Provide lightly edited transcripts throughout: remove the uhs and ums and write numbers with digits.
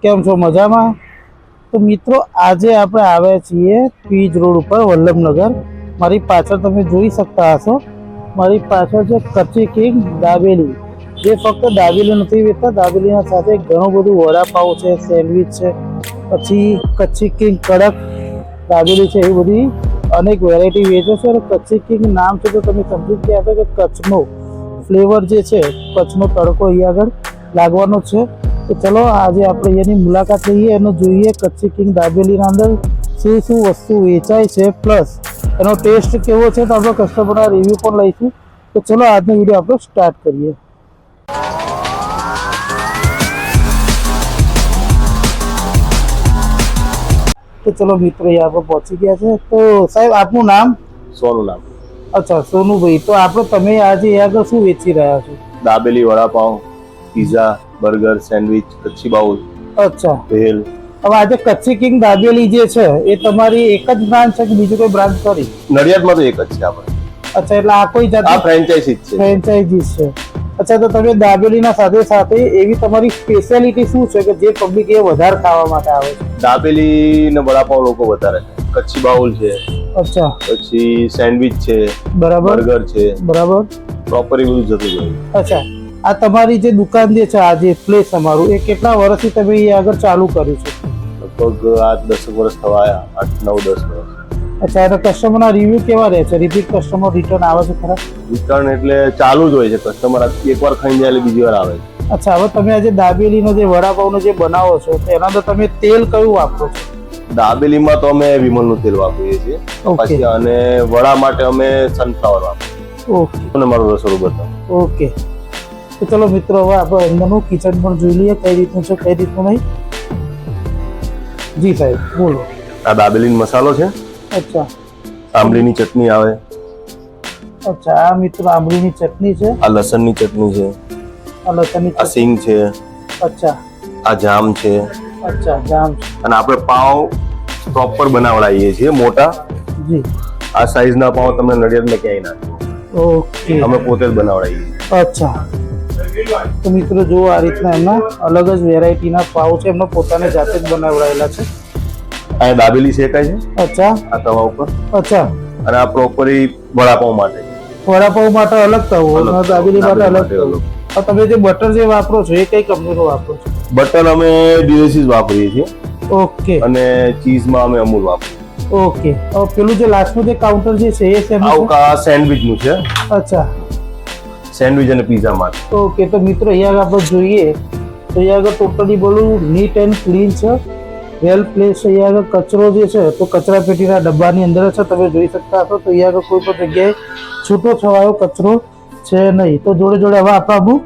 કેમ છો? મજામાં? તો મિત્રો આજે આપણે આવ્યા છીએ પીજ રોડ ઉપર વલ્લભનગર. મારી પાછળ તમે જોઈ શકતા હશો, મારી પાછળ છે કચ્છી કિંગ દાબેલી. જે ફક્ત દાબેલી નથી વેચતા, દાબેલીના સાથે ઘણું બધું વડાપાઉં છે, સેન્ડવિચ છે, પછી કચ્છી કિંગ કડક દાબેલી છે, એવી બધી અનેક વેરાયટી વેચે છે. અને કચ્છી કિંગ નામ છે તો તમે સમજી જ ગયા છો કે કચ્છનો ફ્લેવર જે છે, કચ્છનો તડકો અહીંયા આગળ લાગવાનો છે. તો ચલો આજે આપણે એની મુલાકાત લઈએ અને જોઈએ કચ્છી કિંગ દાબેલીના અંદર શું શું વસ્તુ વેચાય છે, પ્લસ એનો ટેસ્ટ કેવો છે. તો આપણે કસ્ટમરના રિવ્યૂ પણ લઈશું. તો ચલો આજનો વિડીયો આપણે સ્ટાર્ટ કરીએ. તો ચલો મિત્રો અહીંયા આપણે પહોંચી ગયા છે. તો સાહેબ આપનું નામ? સોનું નામ. અચ્છા સોનુભાઈ, તો આપણે તમે આજે અહીંયા આગળ શું વેચી રહ્યા છો? Dabeli, vada pav, pizza, burger, sandwich, Kutchi bowl. અચ્છા, ભેલ. હવે આજે કચ્છી કિંગ દાબેલી જે છે એ તમારી એક જ બ્રાન્ચ છે કે બીજું કોઈ બ્રાન્ચ કરી? નડિયાદમાં તો એક જ છે આપણે. અચ્છા, એટલે આ કોઈ આ ફ્રેન્ચાઇઝી છે. ફ્રેન્ચાઇઝીસ છે. અચ્છા, તો તમે દાબેલીના સાથે સાથે એવી તમારી સ્પેશિયાલિટી શું છે કે જે પબ્લિક એ વધારે ખાવા માટે આવે છે? દાબેલી ને વડાપાઉં લોકો વધારે છે. કચ્છી બાઉલ છે. અચ્છા, પછી સેન્ડવિચ છે, બરાબર, બર્ગર છે, બરાબર, પ્રોપર બધું જતું હોય. અચ્છા, આ તમારી જે દુકાન જે છે, આ જે પ્લેસ તમારું, એ કેટલા વર્ષથી તમે અહીંયા આગળ ચાલુ કર્યું છે? લગભગ 8-10 વર્ષ થવા આવ્યા. 8-9-10 વર્ષ. અચ્છા, એટલે કસ્ટમરના રિવ્યુ કેવા રહે છે? રિપીટ કસ્ટમર રિટર્ન આવે છે ખરા? રિટર્ન એટલે ચાલુ જ હોય છે. કસ્ટમર એકવાર ખાઈને જાય એટલે બીજી વાર આવે છે. અચ્છા, હવે તમે આજે દાબેલીનો જે વડાપાઉંનો જે બનાવો છો તો એના અંદર તમે તેલ કયું વાપરો છો? દાબેલીમાં તો અમે વિમલનું તેલ વાપરીએ છીએ. ઓકે. પછી અને વડા માટે અમે સનફ્લાવર વાપરીએ. ઓકે, અને મારું રસોડું બતાવો. ઓકે. તો ચલો મિત્રો, હવે આપણે અંદરનું કિચન પણ જોઈ લઈએ કઈ રીતનું છે, કઈ રીતનું નહીં. જી સાહેબ, બોલો. આ દાબેલીનો મસાલો છે. અચ્છા, આંબલીની ચટણી આવે. અચ્છા, આ મિત્રો આંબલીની ચટણી છે, આ લસણની ચટણી છે, આ લસણની આ સિંગ છે, અચ્છા, આ જામ છે. અચ્છા, જામ છે. અને આપણે પાવ પ્રોપર બનાવડાવીએ છીએ મોટા. જી, આ સાઈઝના પાવ તમને નડિયાદમાં ક્યાંય ના ઓકે, અમે પોતે જ બનાવડાવીએ છીએ. અચ્છા. તો મિત્રો જુઓ, આ રીતના એમના અલગ જ વેરાયટીના પાવ છે, એમનો પોતાને જાતે જ બનાવડાયેલા છે. આ દાબેલી શેકાય છે. અચ્છા, આ તવા ઉપર. અચ્છા, અને આ પ્રોપરી વડાપાઉં માટે. વડાપાઉં માટે અલગ તવો, દાબેલી માટે અલગ તવો. અલગ. તમે જે બટર જે વાપરો છો એ કઈ કંપનીનો વાપરો છો? બટર અમે ડીએસી વાપરીએ છીએ. ઓકે, અને ચીઝમાં અમે અમૂલ વાપરીએ. ઓકે. હવે પેલું જે લાસ્ટનું જે કાઉન્ટર જે છે એ શેનું છે? આ સેન્ડવિચનું છે. અચ્છા, સેન્ડવિચ અને પિઝા માટે. ઓકે. તો મિત્રો અહીંયા આપણે જોઈએ તો અહીંયા આગળ ટોટલી બોલું નીટ એન્ડ ક્લીન છે, વેલ પ્લેસ છે. અહીંયા આગળ કચરો જે છે તો કચરા પેટીના ડબ્બાની અંદર છે, તમે જોઈ શકતા હશો. તો અહીંયા આગળ કોઈ પણ જગ્યાએ છૂટો છવાયો કચરો છે નહીં. તો જોડે જોડે હવે આપણે આપણું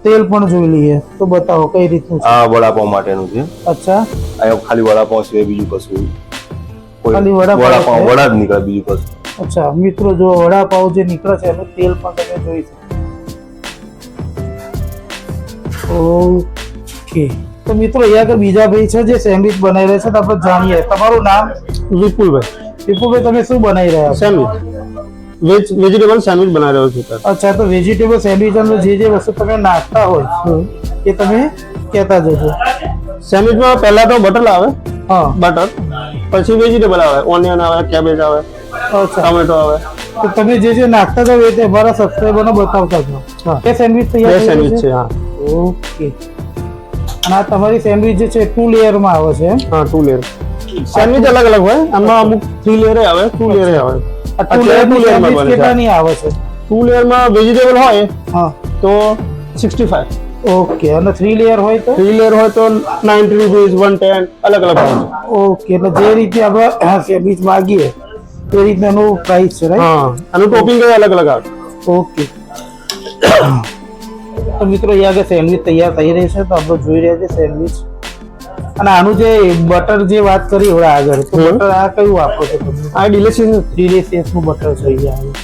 તેલ પણ જોઈ લઈએ. તો બતાવો કઈ રીતનું છે? આ વડાપાઉં માટેનું છે. અચ્છા, અહીંયા ખાલી વડાપાઉં છે, બીજું કશું. ખાલી વડાપાઉં છે? વડા જ નીકળે, બીજું કશું. અચ્છા મિત્રો, જો વડાપાઉં જે નીકળે છે એનું તેલ પણ તમે જોઈ શકો. ઓકે. તો મિત્રો અહીંયા આગળ બીજા ભાઈ છે જે સેન્ડવિચ બનાવી રહ્યા છે, તો આપણે જાણીએ. તમારું નામ? વિપુલભાઈ. વિપુલભાઈ, તમે શું બનાવી રહ્યા છો? સેન્ડવિચ, વેજીટેબલ સેન્ડવિચ બનાવી રહ્યો છું. અચ્છા, તો વેજીટેબલ સેન્ડવિચ અંદર જે જે વસ્તુ તમે નાખતા હોય એ તમે કહેતા જજો. સેન્ડવિચમાં પહેલા તો બટર આવે. હા, બટર, પછી વેજીટેબલ આવે, ઓનિયન આવે, કેબેજ આવે, અચ્છા. ટમેટો આવે. તો તમે જે જે નાખતા જાવ એ તે અમારા સબસ્ક્રાઈબરને બતાવતા જાઓ. હા, એ સેન્ડવિચ બે તૈયાર સેન્ડવિચ છે. હા, ઓકે. અને આ તમારી સેન્ડવિચ જે છે 2 લેયરમાં આવે છે એમ? હા, 2 લેયર. સેન્ડવિચ અલગ અલગ હોય. આમાં અમુક 3 લેયર આવે, 2 લેયર આવે. આ 2 લેયરની સેન્ડવિચ કેટલાની આવે છે? 2 લેયરમાં વેજીટેબલ હોય હા, તો 65. ઓકે. અને 3 લેયર હોય તો? 3 લેયર હોય તો 90 રૂપીસ, 110, અલગ અલગ ભાવ છે. ઓકે. એટલે જે રીતે આપણે સેન્ડવિચ માંગીએ એ રીતના એનું પ્રાઇસ છે, રાઈટ? હા, આનું ટોપિંગ અલગ અલગ આવે. ઓકે. તો મિત્રો અહીંયા આગળ સેન્ડવિચ તૈયાર થઈ રહી છે, તો આપણે જોઈ રહ્યા છે સેન્ડવિચ. અને આનું જે બટર જે વાત કરી હવે આગળ, તો બટર આ કયું વાપરો છો તમે? આ ડિલિશિયસ નું બટર છે અહીંયા આગળ.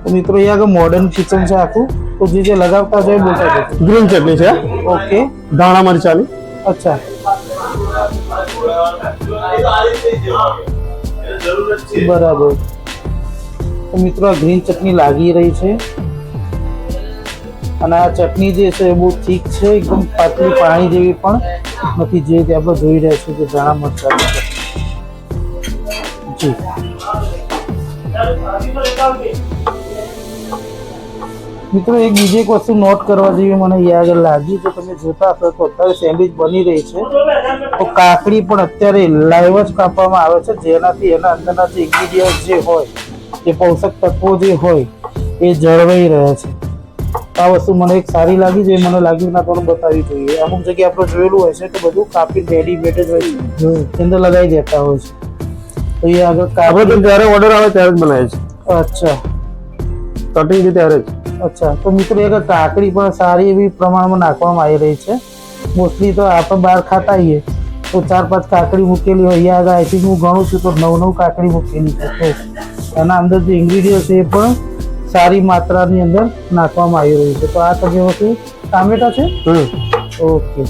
તો મિત્રો અહીંયા આગળ મોડર્ન કિચન છે આખું. તો જે જે લગાવતા છે એ બોલતા જજો. ગ્રીન ચટણી છે. ઓકે. ધાણા મરચાની. અચ્છા, બરાબર. તો મિત્રો આ ગ્રીન ચટણી લાગી રહી છે. અને આ ચટણી જે છે એ બહુ ઠીક છે, એકદમ પાતળી પાણી જેવી પણ નથી, જે રીતે આપણે જોઈ રહ્યા છીએ કે ધાણા મરચાંની ચટણી. જી મિત્રો, એક બીજી એક વસ્તુ નોટ કરવા જેવી મને યાદ લાગી, જો તમે જોતા હશો તો અત્યારે સેન્ડવિચ બની રહી છે તો કાકડી પણ અત્યારે લાઈવ જ કાપવામાં આવે છે, જેનાથી એના અંદરના જે ઇન્ગ્રીડિયન્ટ જે હોય, જે પોષક તત્વો જે હોય એ જળવાઈ રહે છે. આ વસ્તુ મને એક સારી લાગી, જે મને લાગ્યું ના થોડું બતાવવી જોઈએ. અમુક જગ્યાએ આપણે જોયેલું હોય છે તો બધું કાપી રેડીમેડ જ હોય છે, અંદર લગાવી દેતા હોય છે. તો એ આગળ આપણે તો જ્યારે ઓર્ડર આવે ત્યારે જ બનાવે છે, અચ્છા કટિંગ બી ત્યારે જ. અચ્છા, તો મિત્રો એક કાકડી પણ સારી એવી પ્રમાણમાં નાખવામાં આવી રહી છે. મોસ્ટલી તો આપણે બહાર ખાતા હોઈએ તો 4-5 કાકડી મૂકેલી હોય, અહીંયા આગળ આઈ થિંક હું ગણું છું તો 9 કાકડી મૂકેલી છે. તો એના અંદર જે ઇન્ગ્રીડિયન્ટ છે એ પણ સારી માત્રાની અંદર નાખવામાં આવી રહ્યું છે. તો આ તમે વસ્તુ ટામેટા છે. ઓકે,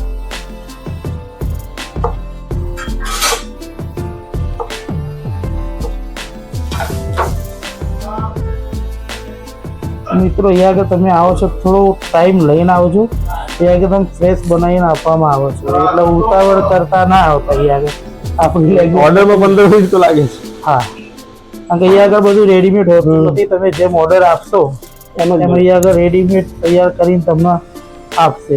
મિત્રો અહીંયા આગળ તમે આવો છો થોડો ટાઈમ લઈને આવજો, અહીંયા આગળ તમે ફ્રેશ બનાવીને આપવામાં આવે છે, એટલે ઉતાવળ કરતા ના આવતા. અહીંયા આગળ આપણે ઓર્ડરમાં 15 મિનિટ તો લાગે છે. હા, કારણ કે અહીંયા આગળ બધું રેડીમેડ હોતું નથી, તમે જેમ ઓર્ડર આપશો એમ અહીંયા આગળ રેડીમેડ તૈયાર કરીને તમને આપશે.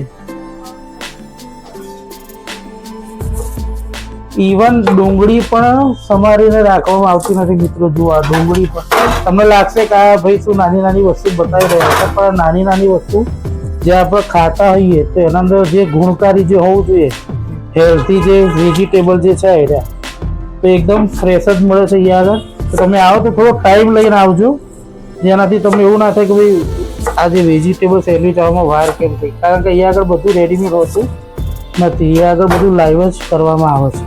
ઇવન ડુંગળી પણ સમારીને રાખવામાં આવતી નથી. મિત્રો જુઓ, આ ડુંગળી પણ તમને લાગશે કે આ ભાઈ શું નાની નાની વસ્તુ બતાવી રહ્યા છે, પણ નાની નાની વસ્તુ જે આપણે ખાતા હોઈએ તો એના અંદર જે ગુણકારી જે હોવું જોઈએ, હેલ્ધી જે વેજીટેબલ જે છે એ તો એકદમ ફ્રેશ જ મળે છે અહીંયા આગળ. તો તમે આવો તો થોડો ટાઈમ લઈને આવજો, જેનાથી તમને એવું ના થાય કે ભાઈ આ જે વેજીટેબલ સેન્ડવિચ આવવામાં વાર કેમ થઈ, કારણ કે અહીંયા આગળ બધું રેડીમેડ હોતું નથી, અહીંયા આગળ બધું લાઈવ જ કરવામાં આવે છે.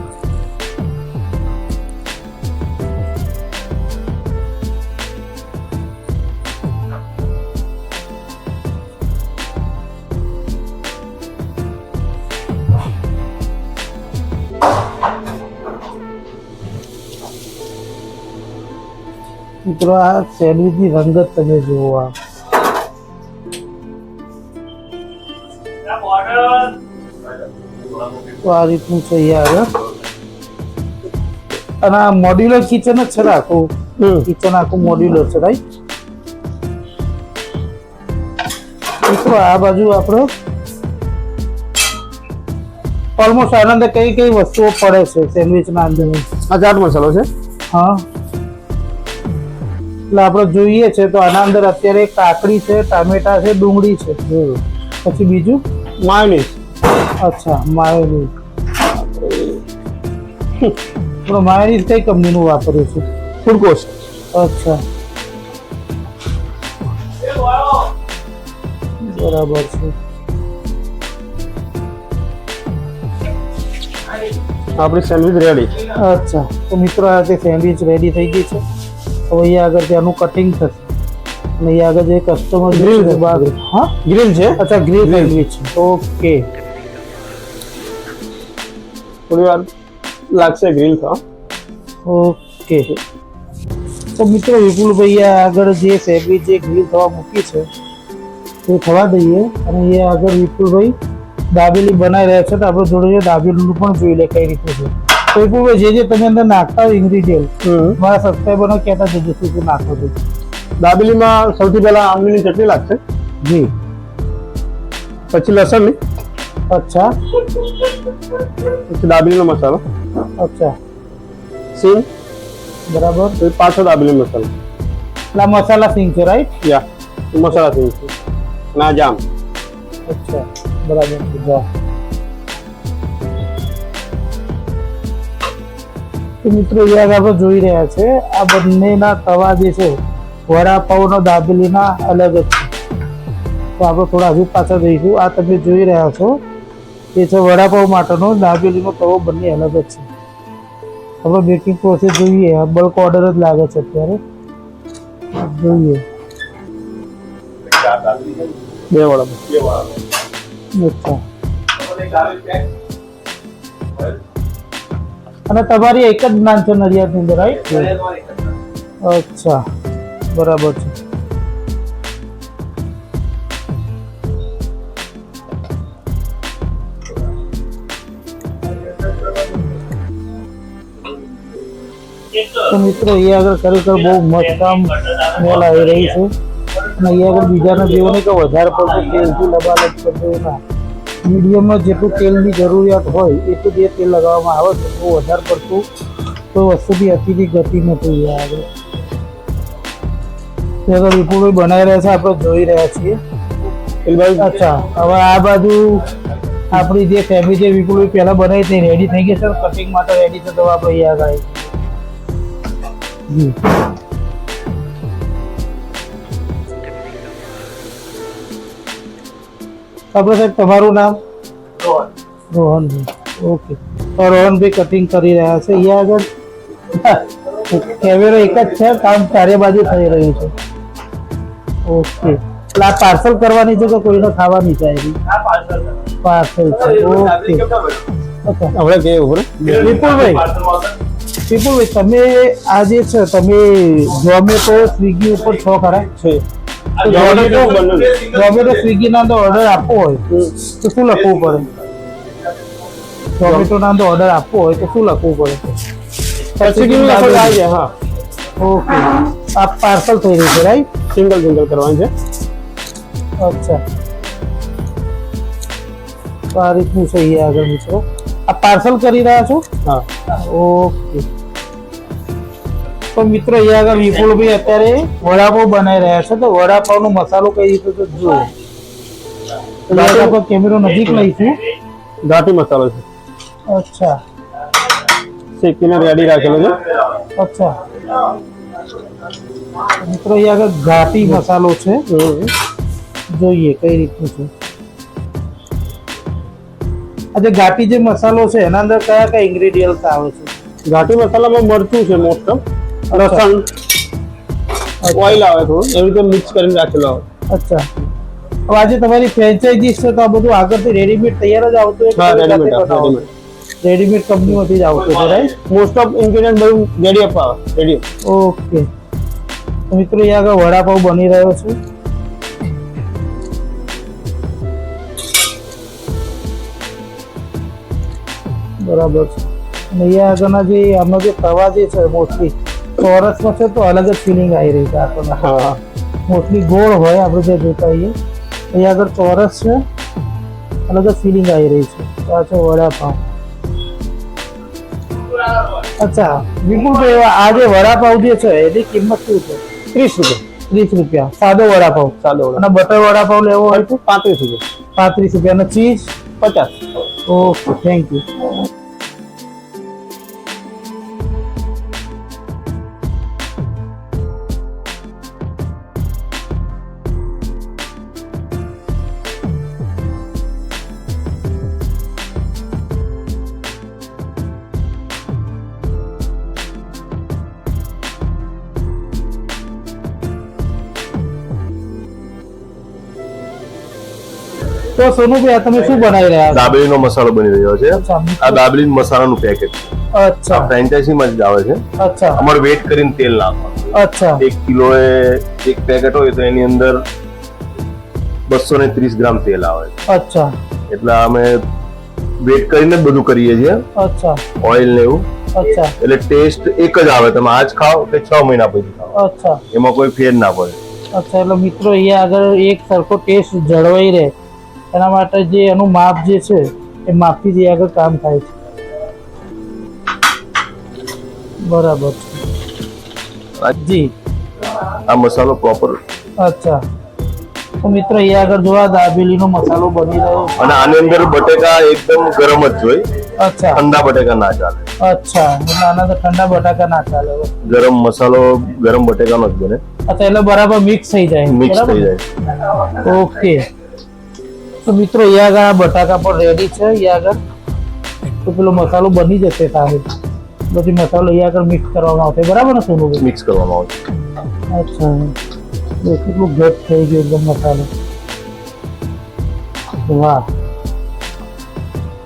મિત્રો, આ સેન્ડવિચની રંગત તમે જુઓ, આ તો આ રીતનું છે અહીંયા આગળ. અને આ મોડ્યુલર કિચન જ છે ને, આખું કિચન આખું મોડ્યુલર છે, રાઈટ? મિત્રો, આ બાજુ આપણે ઓલમોસ્ટ આના અંદર કઈ કઈ વસ્તુઓ પડે છે સેન્ડવિચના અંદર? આ ચાટ મસાલો છે. હા, એટલે આપણે જોઈએ છે તો આના અંદર અત્યારે કાકડી છે, ટામેટા છે, ડુંગળી છે, પછી બીજું માયોનીઝ. અચ્છા, માયોનીઝ. માયોનીઝ કઈ કંપનીનું વાપર્યું છે? Food cost. અચ્છા, બરાબર છે. આપણી સેન્ડવિચ રેડી. અચ્છા, તો મિત્રો આ તે સેન્ડવિચ રેડી થઈ ગઈ છે. હવે અહીંયા આગળ ત્યાંનું કટિંગ થશે અને અહીંયા આગળ જે કસ્ટમર ગ્રીલ છે. હા, ગ્રીલ છે. અચ્છા, ગ્રીલ સેન્ડવિચ. ઓકે, થોડી વાર લાગશે ગ્રીલ થવા. ઓકે. તો મિત્રો, વિપુલભાઈ આગળ જે સેન્ડવિચ જે ગ્રીલ થવા મૂકી છે તે થવા દઈએ, અને એ આગળ વિપુલભાઈ દાબેલી બનાવી રહ્યા છે. તો આપણે જોડે દાબેલીનું પણ જોઈ લે કઈ રીતનું છે. તો વિપુલભાઈ જે તમે અંદર નાખતા હોય ઇન્ગ્રીડિયન્ટ, મારા સબસ્ક્રાઈબરને કહેતા જજો શું શું નાખો છો. દાબેલીમાં સૌથી પહેલા આંબલીની ચટણી લાગશે, જી, પછી લસણની, અચ્છા પછી દાબેલીનો મસાલો, અચ્છા, સિંગ, બરાબર. પછી પાછો દાબેલી મસાલો. એટલે આ મસાલા સિંગ છે, રાઈટ? યા મસાલા સિંગ છે. ના જામ. અચ્છા, બરાબર છે. જાઓ. તો મિત્રો, યાદ આપણે જોઈ રહ્યા છે આ બંનેના તવા જે છે વડાપાઉંનો દાબેલીના અલગ જ છે. તો આપણે થોડા હજુ પાછળ જઈશું. આ તમે જોઈ રહ્યા છો એ છે વડાપાઉં માટેનો દાબેલીનો તવો, બંને અલગ જ છે. આપણે બેકિંગ પ્રોસેસ જોઈએ, બલ્ક ઓર્ડર જ લાગે છે અત્યારે. જોઈએ, 2 વડા. અચ્છા, અને તમારી એક જ બ્રાન્ચ છે નડિયાદની અંદર, રાઈટ? અચ્છા, બરાબર છે. તો મિત્રો અહીંયા આગળ ખરેખર બહુ મસ્ત કામ સ્મેલ આવી રહી છે. અને અહીંયા આગળ બીજાના જેવું નહીં કે વધારે પડતું તેલથી લબાલબ કરતું એવું ના, મીડિયમમાં જેટલું તેલની જરૂરિયાત હોય એટલું જે તેલ લગાવવામાં આવે છે, બહુ વધારે પડતું કોઈ વસ્તુ બી અતિથી ગતિ નથી આગળ. આગળ વિપુલભાઈ બનાવી રહ્યા છે, આપણે જોઈ રહ્યા છીએ. અચ્છા, હવે આ બાજુ આપણી જે ફેમિલી જે વિપુલભાઈ પહેલા બનાવી હતી રેડી થઈ ગઈ છે, કટિંગ માટે રેડી છે. તો આપણે અહીંયા આગળ જી આપણે સાહેબ તમારું નામ? રોહનભાઈ. ઓકે, તો રોહનભાઈ કટિંગ કરી રહ્યા છે. અહીંયા આગળ કેમેરો એક જ છે, કામ ચારે બાજુ થઈ રહ્યું છે. ઓકે, એટલે આ પાર્સલ કરવાની છે કે કોઈને ખાવાની છે? પાર્સલ છે. ઓકે, આપણે કે ઉપર વિપુલભાઈ તમે આ જે છે તમે ઝોમેટો સ્વિગી ઉપર છો ખરા? છે ઝોમેટો સ્વિગી ના અંદર ઓર્ડર આપવો હોય તો શું લખવું પડે? ઝોમેટો ના અંદર ઓર્ડર આપવો હોય તો શું લખવું પડે? હા, ઓકે, આ પાર્સલ થઈ રહ્યું છે રાઈટ? સિંગલ કરવાનું છે. અચ્છા, તો આ રીતનું છે. અહીંયા આગળ મિત્રો આ પાર્સલ કરી રહ્યા છો? હા, ઓકે. તો મિત્રો અહીંયા આગળ વિપુલભાઈ અત્યારે વડાપાવ બનાવી રહ્યા છે. તો વડાપાવનો મસાલો કઈ રીતે તો જુઓ. કેમેરો નજીક લઈશું. ઘાટી મસાલો છે. અચ્છા, શેકીને રેડી રાખેલો છે. અચ્છા મિત્રો અહીંયા આગળ ઘાટી મસાલો છે. જોઈએ કઈ રીતનું છે. આજે ઘાટી જે મસાલો છે એના અંદર કયા કયા ઇન્ગ્રેડિયન્ટ આવે છે? ઘાટી મસાલામાં મરચું છે, મોસ્ટ ઓફ લસણ, ઓઇલ આવે થોડું, એવી રીતે મિક્સ કરીને રાખેલો આવે. અચ્છા, હવે આજે તમારી ફ્રેન્ચાઇઝી છે તો આ બધું આગળથી રેડીમેડ તૈયાર જ આવતું હોય? રેડીમેડ કંપનીમાંથી જ આવતું છે રાઈટ? મોસ્ટ ઓફ ઇન્ગ્રેડિયન્ટ બધું રેડી અપ આવે. રેડી. ઓકે, તો મિત્રો અહીંયા આગળ વડાપાવ બની રહ્યો છે. બરાબર છે. અને અહીંયા આગળના જે આમનો જે તવા જે છે મોસ્ટલી ચોરસમાં છે તો અલગ જ ફિલિંગ આવી રહી છે આપણને. હા, મોસ્ટલી ગોળ હોય આપણે જે જોતા હોઈએ, અહીંયા આગળ ચોરસ છે, અલગ જ ફિલિંગ આવી રહી છે. તો આ છે વડાપાવ. અચ્છા વિપુલભાઈ, આ જે વડાપાવ જે છે એની કિંમત શું છે? 30 રૂપિયા. 30 રૂપિયા સાદો વડાપાવ. અને બટર વડાપાવ લેવો હોય તો 35 રૂપિયા. 35 રૂપિયા. અને ચીઝ 50. Okay, thank you. તો સોનુભાઈ આ તમે શું બનાવી રહ્યા છો? દાબેલીનો મસાલો બની રહ્યો છે. અચ્છા, આ દાબેલી મસાલાનું પેકેટ છે. અચ્છા ફ્રેન્ચાઇઝીમાં જ આવે છે. અચ્છા અમારે વેટ કરીને તેલ નાખવાનું. અચ્છા 1 કિલો એક પેકેટ હોય તો એની અંદર 230 ગ્રામ તેલ આવે છે. અચ્છા એટલે અમે વેટ કરીને જ બધું કરીએ છીએ. અચ્છા ઓઇલ ને એવું. અચ્છા એટલે ટેસ્ટ એક જ આવે. તમે આજ ખાઓ કે 6 મહિના પછી ખાઓ, અચ્છા એમાં કોઈ ફેર ના પડે. અચ્છા. એટલે મિત્રો અહીંયા આગળ એક સરખો ટેસ્ટ જળવાઈ રહે એના માટે જે એનું માપ જે છે એ માપથી જ આગળ કામ થાય છે. બરાબર છે જી. આ મસાલો પ્રોપર. અચ્છા, તો મિત્રો અહીંયા આગળ જો આ દાબેલીનો મસાલો બની રહ્યો છે. અને આની અંદર બટેકા એકદમ ગરમ જ જોઈએ. અચ્છા ઠંડા બટેકા ના ચાલે. અચ્છા, એટલે આના તો ઠંડા બટાકા ના ચાલે. ગરમ મસાલો ગરમ બટેકાનો જ બને. અચ્છા, એટલે બરાબર મિક્સ થઈ જાય. મિક્સ બરાબર? થઈ જાય. ઓકે, તો મિત્રો અહીંયા આગળ આ બટાકા પણ રેડી છે. અહીંયા આગળ તો પેલો મસાલો બની જશે સાહેબ. બધી મસાલો અહીંયા આગળ મિક્સ કરવામાં આવશે. બરાબર ને સોનુભાઈ? મિક્સ કરવામાં આવે છે. અચ્છા, કેટલું ઘટ થઈ ગયું એકદમ મસાલો. વાહ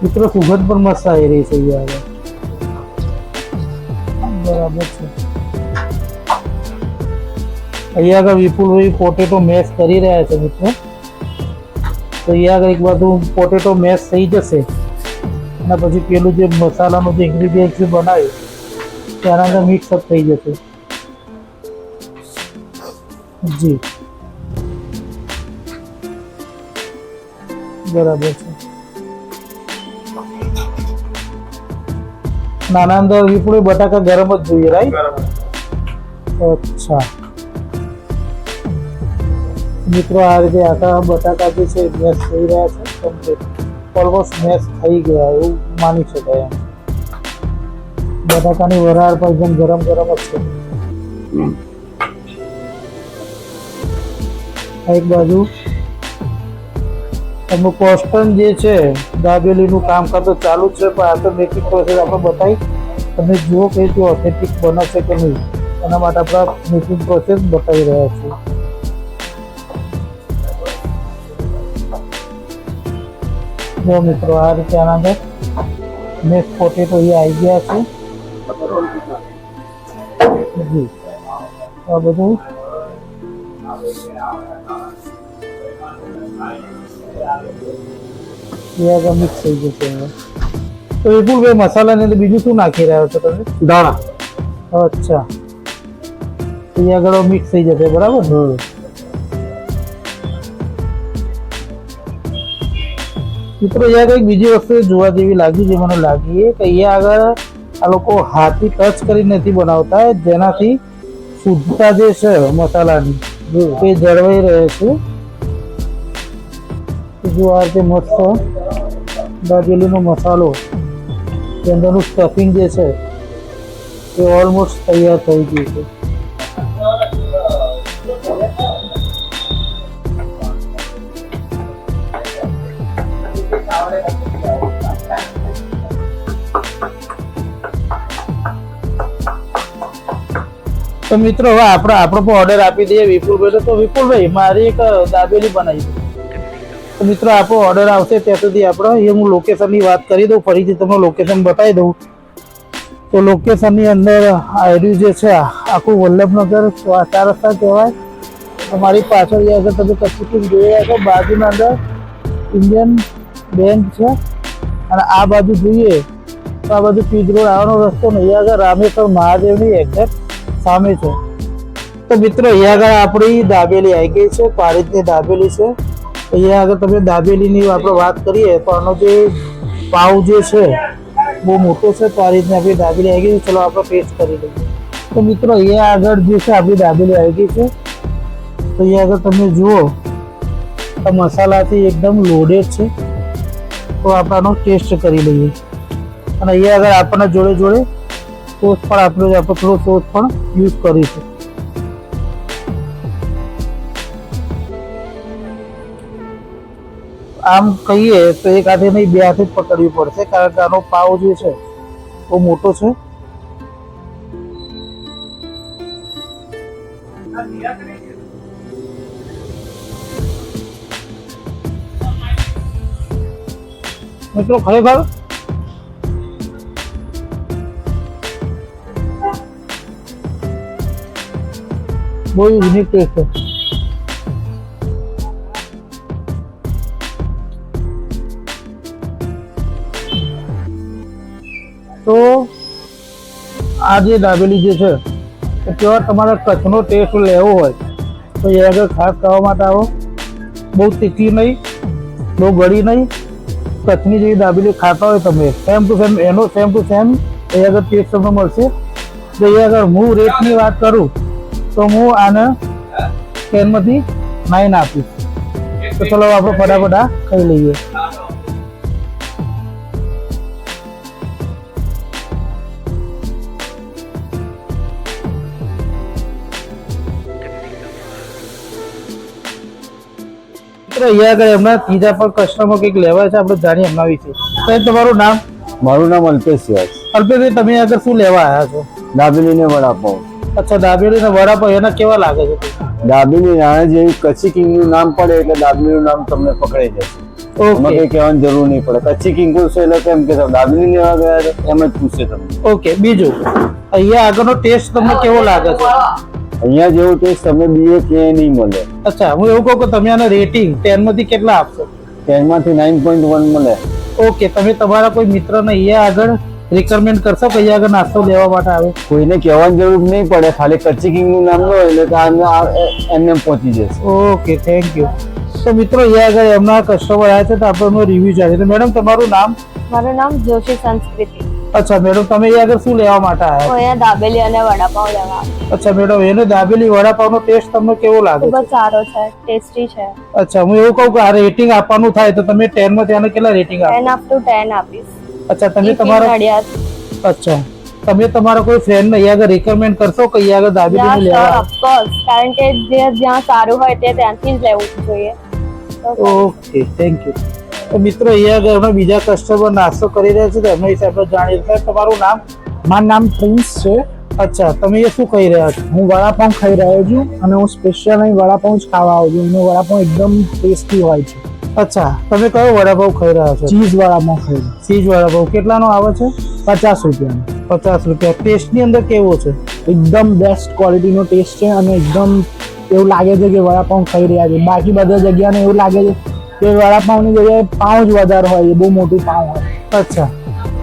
મિત્રો, સુગંધ પણ મસ્ત આવી રહી છે અહીંયા આગળ. બરાબર છે. અહીંયા આગળ વિપુલભાઈ પોટેટો મેશ કરી રહ્યા છે મિત્રો. તો અહીંયા આગળ એક બાજુ પોટેટો મેશ થઈ જશે અને પછી પેલું જે મસાલાનું જે ઇન્ગ્રીડિયન્ટ બનાવ્યું ત્યાંના અંદર મિક્સઅપ થઈ જશે. જી બરાબર છે. નાના અંદર વિપુલ બટાકા ગરમ જ જોઈએ, રાઈટ? અચ્છા મિત્રો, આ રીતે આખા બટાકા જે છે મેશ થઈ રહ્યા છે, કમ્પ્લીટ ઓલમોસ્ટ મેશ થઈ ગયા એવું માની શકાય. એમ બટાકાની વરાળ પણ એકદમ ગરમ ગરમ જ છે. એક બાજુ એમનું કોસ્ટન જે છે દાબેલીનું કામકાજ તો ચાલુ જ છે, પણ આ તો મેકિંગ પ્રોસેસ આપણે બતાવી તમે જુઓ કે તે ઓથેન્ટિક બને છે કે નહીં, એના માટે આપણે મેકિંગ પ્રોસેસ બતાવી રહ્યા છીએ. જો મિત્રો, આ રીતે આના અંદર મેશ પોટેટો અહીંયા આવી ગયા છે. જી આ બધું મિક્સ થઈ જશે. તો વિપુલભાઈ, મસાલાની અંદર બીજું શું નાખી રહ્યો છો તમે? દાણા. અચ્છા, અહીંયા આગળ મિક્સ થઈ જશે, બરાબર? મિત્રો, અહીંયા કંઈક બીજી વસ્તુ જોવા જેવી લાગી, જે મને લાગી કે અહીંયા આગળ આ લોકો હાથથી ટચ કરી નથી બનાવતા, જેનાથી શુદ્ધતા જે છે મસાલાની એ જળવાઈ રહે છે. જો આ રીતે મસ્ત દાબેલીનો મસાલો, અંદરનું સ્ટફિંગ જે છે એ ઓલમોસ્ટ તૈયાર થઈ ગયું છે. તો મિત્રો, હવે આપણો પણ ઓર્ડર આપી દઈએ વિપુલભાઈ. તો વિપુલભાઈ, મારી એક દાબેલી બનાવી દો. તો મિત્રો, આપણો ઓર્ડર આવશે ત્યાં સુધી આપણે હું લોકેશનની વાત કરી દઉં, ફરીથી તમને લોકેશન બતાવી દઉં. તો લોકેશનની અંદર આર્યું જે છે આખું વલ્લભનગર 4 રસ્તા કહેવાય. અમારી પાછળ જે આગળ તમે કચ્છી કિંગ જોઈ રહ્યા છો, બાજુના અંદર ઇન્ડિયન બેંક છે, અને આ બાજુ જોઈએ તો આ બાજુ પીજ રોડ આવવાનો રસ્તો ને અહીંયા આગળ રામેશ્વર મહાદેવની એક્ઝેક્ટ સામે છે. તો મિત્રો, અહીંયા આગળ આપણી દાબેલી આવી ગઈ છે. તો આ રીતની દાબેલી છે. અહીંયા આગળ તમે દાબેલીની આપણે વાત કરીએ તો આનો જે પાવ જે છે બહુ મોટો છે. તો આ રીતની આપણી દાબેલી આવી ગઈ છે. ચલો આપણે ટેસ્ટ કરી લઈએ. તો મિત્રો, અહીંયા આગળ જે છે આપણી દાબેલી આવી ગઈ છે. તો અહીંયા આગળ તમે જુઓ તો મસાલાથી એકદમ લોડેડ છે. તો આપણે આનો ટેસ્ટ કરી લઈએ. અને અહીંયા આગળ આપણને જોડે જોડે સોસ પણ આપણે થોડો સોસ પણ યુઝ કરીશું. આમ કહીએ તો એક હાથે નહીં, 2 હાથે જ પકડવી પડશે, કારણ કે આનો પાવ જે છે બહુ મોટો છે. મિત્રો, ખરેખર બહુ યુનિક ટેસ્ટ છે. તો આ જે દાબેલી જે છે તો કેવા તમારે કચ્છનો ટેસ્ટ લેવો હોય તો એ આગળ ખાસ ખાવા માટે આવો. બહુ તીખી નહીં, બહુ ગળી નહીં, કચ્છની જેવી દાબેલી ખાતા હોય તમે સેમ ટુ સેમ એનો સેમ ટુ સેમ એ આગળ ટેસ્ટ તમને મળશે. તો એ આગળ હું રેટની વાત કરું તો હું આને 10માંથી 9 આપીશ. તો ચલો આપણે ફટાફટ આ ખાઈ લઈએ. અહીંયા આગળ એમના ત્રીજા પણ કસ્ટમર કંઈક લેવા છે, આપણે જાણીએ એમના વિશે. સાહેબ, તમારું નામ? મારું નામ અલ્પેશ છે. અલ્પેશભાઈ, તમે આગળ શું લેવા આવ્યા છો? દાબેલી ને વડાપાવ. અચ્છા, દાબેલી ને વડાપાવ એના કેવા લાગે છે? દાબેલી નાના જેવી કચ્છી કિંગ નું નામ પડે એટલે દાબેલીનું નામ તમને પકડાઈ જશે. એમાં કઈ કહેવાની જરૂર નહીં પડે. કચ્છી કિંગ પૂછશે એટલે કેમ કે દાબેલી લેવા ગયા એમ જ પૂછશે તમને. ઓકે, બીજું અહીંયા આગળનો ટેસ્ટ તમને કેવો લાગે છે? અહીંયા જેવો ટેસ્ટ તમને બીજે ક્યાંય નહીં મળે. અચ્છા, હું એવું કહું કે તમે આને રેટિંગ 10 માંથી કેટલા આપશો? 10 માંથી 9.1 મળે. ઓકે, તમે તમારા કોઈ મિત્રને અહીંયા આગળ રિકમેન્ડ કરશો કે અહીંયા આગળ નાસ્તો લેવા માટે આવે? કોઈને કહેવાની જરૂર નહીં પડે, ખાલી કચ્છી કિંગ નું નામ લો એટલે એમને પહોંચી જશે. Okay, thank you. તો મિત્રો અહીંયા આગળ એમના કસ્ટમર આવ્યા છે તો આપણે એમનો રિવ્યુ જાણીએ. તો મેડમ તમારું નામ? મારું નામ જોશી સંસ્કૃતિ. અચ્છા મેડમ, તમે અહીંયા આગળ શું લેવા માટે હું આવ્યા? અહીંયા દાબેલી અને વડાપાઉં લેવા આવી. અચ્છા મેડમ, એને દાબેલી વડાપાવનો ટેસ્ટ તમને કેવો લાગે ખૂબ છે? જ સારો છે, ટેસ્ટી છે. અચ્છા, હું એવું કહું કે આ રેટિંગ આપવાનું થાય તો તમે 10 માં ત્યાંને કેટલા રેટિંગ આપો? 10 up to 10 આપીશ. અચ્છા, તમે ટિફિન તમારા નડિયાદ. અચ્છા, તમે તમારા કોઈ ફ્રેન્ડને અહીંયા આગળ રિકમેન્ડ કરશો કે અહીંયા આગળ દાબેલી લેવા? ઓફકોર્સ, કારણ કે જ્યાં સારું હોય તે ત્યાંથી જ લેવું જોઈએ. Okay, thank you. તો મિત્રો અહીંયા આગળ એમના બીજા કસ્ટમર નાસ્તો કરી રહ્યા છે તો એમના વિશે આપણે જાણીએ. સાહેબ તમારું નામ? મારું નામ પ્રિન્સ છે. અચ્છા, તમે એ શું કહી રહ્યા છો? હું વડાપાઉં ખાઈ રહ્યો છું અને હું સ્પેશિયલ અહીં વડાપાઉં જ ખાવા આવું છું. એનું વડાપાઉં એકદમ ટેસ્ટી હોય છે. અચ્છા, તમે કયો વડાપાઉં ખાઈ રહ્યા છો? ચીઝ વડાપાઉં ખાઈ રહ્યો ચીઝ વડાપાઉં કેટલાનો આવે છે? છું. 50 રૂપિયાનો. 50 રૂપિયા. ટેસ્ટની અંદર કેવો છે? એકદમ બેસ્ટ ક્વોલિટીનો ટેસ્ટ છે અને એકદમ એવું લાગે છે કે વડાપાઉં ખાઈ રહ્યા છે. બાકી બધા જગ્યાને એવું લાગે છે કે વડાપાઉંની જગ્યાએ પાઉં જ વધારે હોય, બહુ મોટું પાઉં હોય. અચ્છા,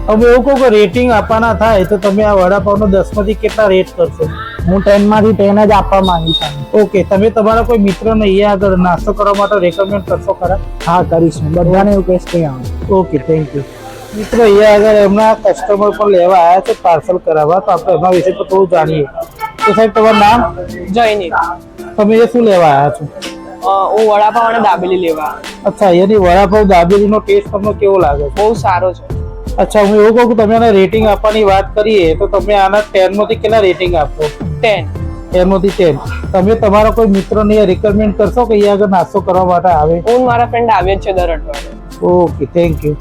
હવે એવું કહું કે રેટિંગ આપવાના થાય તો તમે આ વડાપાવનો 10 માંથી કેટલા રેટ કરશો? હું 10 માંથી 10 જ આપવા માંગુ છું. ઓકે, તમે તમારા કોઈ મિત્રને અહીંયા આગળ નાસ્તો કરવા માટે રેકમેન્ડ કરશો ખરા? હા, કરીશ. હું બધાને એવું કહીશ કે આવો. Okay, thank you. મિત્રો અહીંયા આગળ એમના કસ્ટમર પણ લેવા આવ્યા છે પાર્સલ કરાવવા, તો આપણે એમના વિશે પણ થોડું જાણીએ. તો સાહેબ તમારું નામ? જયની. તમે એ શું લેવા આવ્યા છો? હું વડાપાવ અને દાબેલી લેવા. અચ્છા, એની વડાપાવ દાબેલીનો ટેસ્ટ તમને કેવો લાગે છે? બહુ સારો છે. અચ્છા, હું એવું કહું કે તમે આને રેટિંગ આપવાની વાત કરીએ તો તમે આના 10 માંથી કેટલા રેટિંગ આપો? 10. 10 માંથી 10. તમે તમારા કોઈ મિત્રને રિકમેન્ડ કરશો કે અહીંયા આગળ નાસ્તો કરવા માટે આવે? હું મારા ફ્રેન્ડ આવે જ છે દર અઠવાડિયે. Okay, thank you.